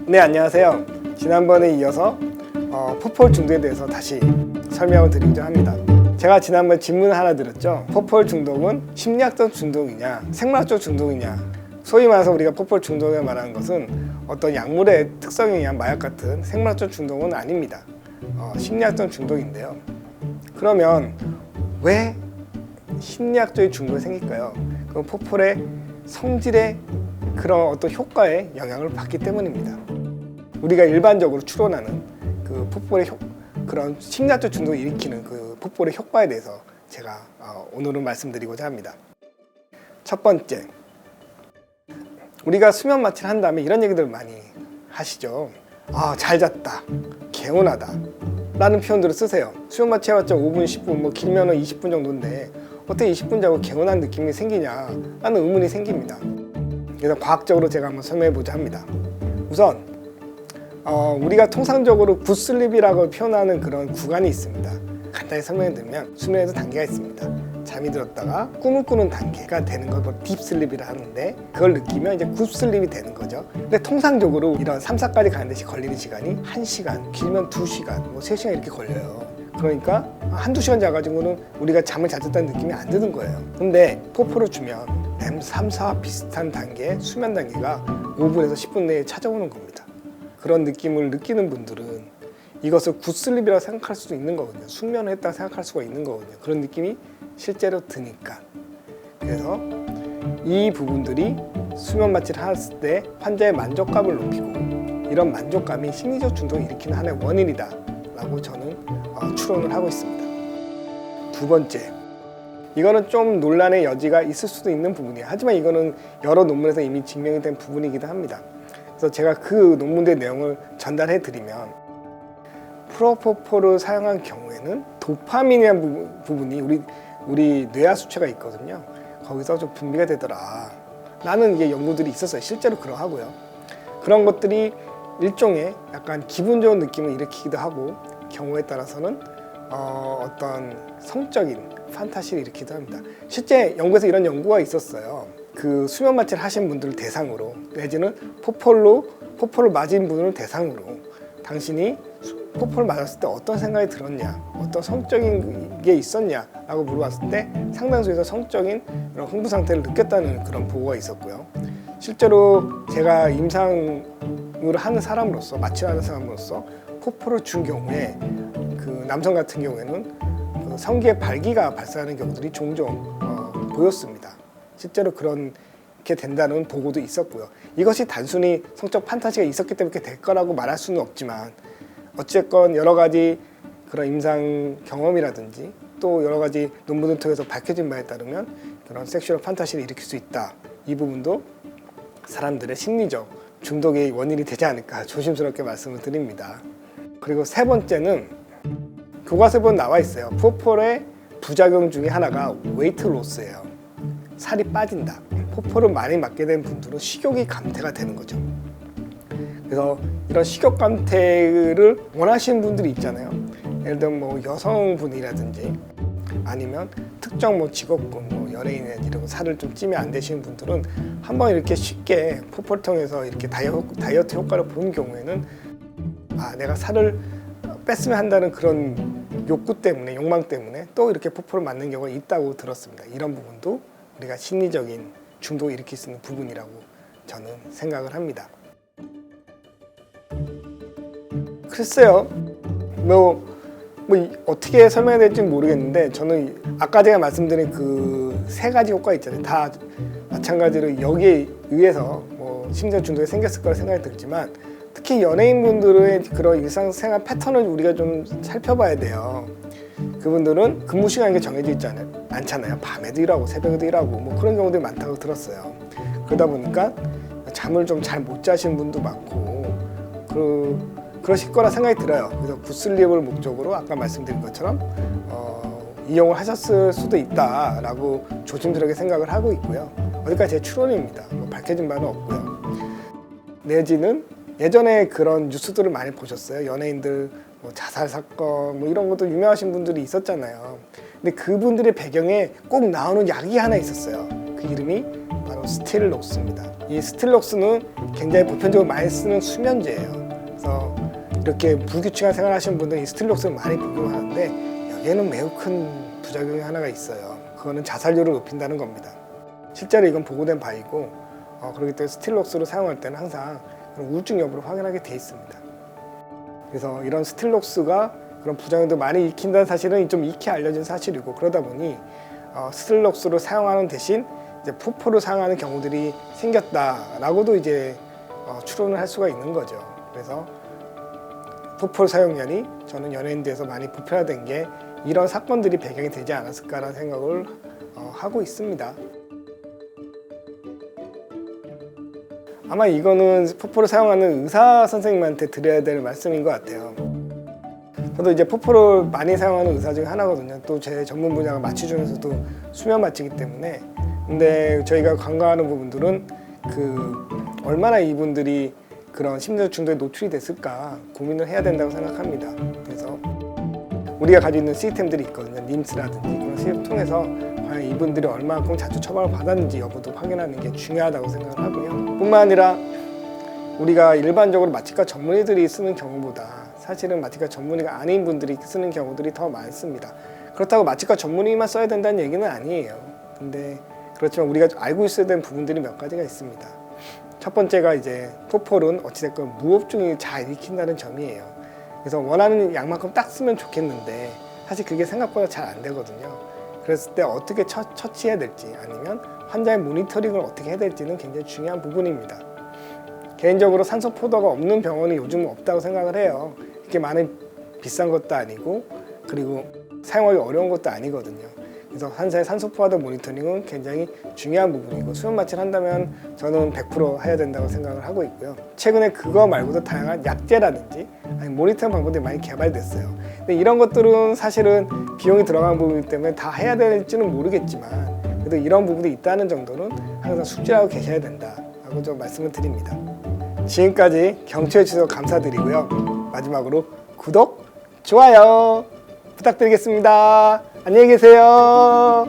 네, 안녕하세요. 지난번에 이어서 포폴 중독에 대해서 다시 설명을 드리고자 합니다. 제가 지난번에 질문을 하나 드렸죠. 포폴 중독은 심리학적 중독이냐 생물학적 중독이냐. 소위 말해서 우리가 포폴 중독에 말하는 것은 어떤 약물의 특성에 의한 마약 같은 생물학적 중독은 아닙니다. 심리학적 중독인데요. 그러면 왜 심리학적인 중독이 생길까요? 그 포폴의 성질의 그런 어떤 효과에 영향을 받기 때문입니다. 우리가 일반적으로 추론하는 그 포폴의 그런 심리학적 중독을 일으키는 그 포폴의 효과에 대해서 제가 오늘은 말씀드리고자 합니다. 첫 번째, 우리가 수면 마취를 한 다음에 이런 얘기들 많이 하시죠. 잘 잤다, 개운하다 라는 표현들을 쓰세요. 수면 마취 해봤자 5분, 10분, 뭐 길면 20분 정도인데 어떻게 20분 자고 개운한 느낌이 생기냐 라는 의문이 생깁니다. 그래서 과학적으로 제가 한번 설명해보자 합니다. 우선 우리가 통상적으로 굿슬립이라고 표현하는 그런 구간이 있습니다. 간단히 설명해드리면 수면에도 단계가 있습니다. 잠이 들었다가 꿈을 꾸는 단계가 되는 걸 딥슬립이라 하는데 그걸 느끼면 이제 굿슬립이 되는 거죠. 근데 통상적으로 이런 3, 4까지 가는 데 걸리는 시간이 1시간, 길면 2시간, 뭐 3시간 이렇게 걸려요. 그러니까 한두 시간 자가지고는 우리가 잠을 잘 잤다는 느낌이 안 드는 거예요. 근데 포폴을 주면 렘3사와 비슷한 단계의 수면 단계가 5분에서 10분 내에 찾아오는 겁니다. 그런 느낌을 느끼는 분들은 이것을 굿슬립이라고 생각할 수도 있는 거거든요. 숙면을 했다고 생각할 수가 있는 거거든요. 그런 느낌이 실제로 드니까. 그래서 이 부분들이 수면 마취를 했을 때 환자의 만족감을 높이고 이런 만족감이 심리적 중독을 일으키는 하나의 원인이다 라고 저는 추론을 하고 있습니다. 두 번째, 이거는 좀 논란의 여지가 있을 수도 있는 부분이에요. 하지만 이거는 여러 논문에서 이미 증명이 된 부분이기도 합니다. 그래서 제가 그 논문의 내용을 전달해 드리면 프로포폴을 사용한 경우에는 도파민이라는 부분이 우리 뇌하 수체가 있거든요. 거기서 좀 분비가 되더라 라는 이게 연구들이 있었어요. 실제로 그러하고요. 그런 것들이 일종의 약간 기분 좋은 느낌을 일으키기도 하고 경우에 따라서는 어떤 성적인 판타지를 일으키기도 합니다. 실제 연구에서 이런 연구가 있었어요. 그 수면 마취를 하신 분들을 대상으로 내지는 포폴을 맞은 분을 대상으로 당신이 포폴을 맞았을 때 어떤 생각이 들었냐, 어떤 성적인 게 있었냐 라고 물어봤을 때 상당수에서 성적인 그런 흥분 상태를 느꼈다는 그런 보고가 있었고요. 실제로 제가 임상을 하는 사람으로서, 마취를 하는 사람으로서 포폴을 준 경우에 그 남성 같은 경우에는 그 성기의 발기가 발생하는 경우들이 종종 보였습니다. 실제로 그렇게 된다는 보고도 있었고요. 이것이 단순히 성적 판타지가 있었기 때문에 그렇게 될 거라고 말할 수는 없지만 어쨌건 여러 가지 그런 임상 경험이라든지 또 여러 가지 논문을 통해서 밝혀진 바에 따르면 그런 섹슈얼 판타지를 일으킬 수 있다. 이 부분도 사람들의 심리적 중독의 원인이 되지 않을까 조심스럽게 말씀을 드립니다. 그리고 세 번째는 교과서에 보면 나와 있어요. 포폴의 부작용 중에 하나가 웨이트 로스예요. 살이 빠진다. 포폴을 많이 맞게 된 분들은 식욕이 감퇴가 되는 거죠. 그래서 이런 식욕 감퇴를 원하시는 분들이 있잖아요. 예를 들면 뭐 여성분이라든지 아니면 특정 뭐 직업군, 뭐 연예인이나 이런 살을 좀 찌면 안 되시는 분들은 한번 이렇게 쉽게 포폴을 통해서 이렇게 다이어트 효과를 본 경우에는 내가 살을 뺐으면 한다는 그런 욕구 때문에, 욕망 때문에 또 이렇게 포폴을 맞는 경우가 있다고 들었습니다. 이런 부분도 우리가 심리적인 중독을 일으킬 수 있는 부분이라고 저는 생각을 합니다. 글쎄요, 뭐 어떻게 설명해야 될지 모르겠는데 저는 아까 제가 말씀드린 그 세 가지 효과 있잖아요. 다 마찬가지로 여기에 의해서 뭐 심리적 중독이 생겼을 거라 생각이 들지만 특히 연예인분들의 그런 일상생활 패턴을 우리가 좀 살펴봐야 돼요. 그분들은 근무 시간이 정해져 있지 않잖아요. 밤에도 일하고 새벽에도 일하고 뭐 그런 경우들이 많다고 들었어요. 그러다 보니까 잠을 좀 잘 못 자시는 분도 많고 그러실 거라 생각이 들어요. 그래서 굿슬립을 목적으로 아까 말씀드린 것처럼 이용을 하셨을 수도 있다라고 조심스럽게 생각을 하고 있고요. 어디까지 제 추론입니다. 뭐 밝혀진 바는 없고요. 내지는 예전에 그런 뉴스들을 많이 보셨어요. 연예인들 뭐 자살 사건 뭐 이런 것도 유명하신 분들이 있었잖아요. 근데 그분들의 배경에 꼭 나오는 약이 하나 있었어요. 그 이름이 바로 스틸록스입니다. 이 스틸록스는 굉장히 보편적으로 많이 쓰는 수면제예요. 그래서 이렇게 불규칙한 생활 하시는 분들은 이 스틸록스를 많이 복용하는데 여기에는 매우 큰 부작용이 하나가 있어요. 그거는 자살률을 높인다는 겁니다. 실제로 이건 보고된 바이고 그렇기 때문에 스틸록스를 사용할 때는 항상 그런 우울증 여부를 확인하게 돼 있습니다. 그래서 이런 스틸록스가 그런 부작용도 많이 일으킨다는 사실은 좀 익히 알려진 사실이고, 그러다 보니 스틸록스를 사용하는 대신 이제 포포를 사용하는 경우들이 생겼다라고도 이제 추론을 할 수가 있는 거죠. 그래서 포포 사용량이 저는 연예인들에서 많이 보편화된 게 이런 사건들이 배경이 되지 않았을까라는 생각을 하고 있습니다. 아마 이거는 포포를 사용하는 의사 선생님한테 드려야 될 말씀인 것 같아요. 저도 이제 포포를 많이 사용하는 의사 중에 하나거든요. 또 제 전문 분야가 마취 중에서도 수면 마취이기 때문에. 근데 저희가 간과하는 부분들은 얼마나 이분들이 그런 심리적 중독에 노출이 됐을까 고민을 해야 된다고 생각합니다. 그래서 우리가 가지고 있는 시스템들이 있거든요. 님스라든지 그런 시스템을 통해서 과연 이분들이 얼마만큼 자주 처방을 받았는지 여부도 확인하는 게 중요하다고 생각을 하고요. 뿐만 아니라 우리가 일반적으로 마취과 전문의들이 쓰는 경우보다 사실은 마취과 전문의가 아닌 분들이 쓰는 경우들이 더 많습니다. 그렇다고 마취과 전문의만 써야 된다는 얘기는 아니에요. 근데 그렇지만 우리가 알고 있어야 되는 부분들이 몇 가지가 있습니다. 첫 번째가 이제 포폴은 어찌됐건 무호흡증을 잘 일으킨다는 점이에요. 그래서 원하는 양만큼 딱 쓰면 좋겠는데 사실 그게 생각보다 잘 안 되거든요. 그랬을 때 어떻게 처치해야 될지 아니면 환자의 모니터링을 어떻게 해야 될지는 굉장히 중요한 부분입니다. 개인적으로 산소 포도가 없는 병원이 요즘은 없다고 생각을 해요. 이렇게 많은 비싼 것도 아니고 그리고 사용하기 어려운 것도 아니거든요. 그래서 환자의 산소 포화도 모니터링은 굉장히 중요한 부분이고 수면 마취를 한다면 저는 100% 해야 된다고 생각을 하고 있고요. 최근에 그거 말고도 다양한 약제라든지 아니면 모니터링 방법들이 많이 개발됐어요. 근데 이런 것들은 사실은 비용이 들어가는 부분이기 때문에 다 해야 될지는 모르겠지만 그래도 이런 부분이 있다는 정도는 항상 숙지하고 계셔야 된다라고 좀 말씀을 드립니다. 지금까지 경청해 주셔서 감사드리고요. 마지막으로 구독, 좋아요 부탁드리겠습니다. 안녕히 계세요.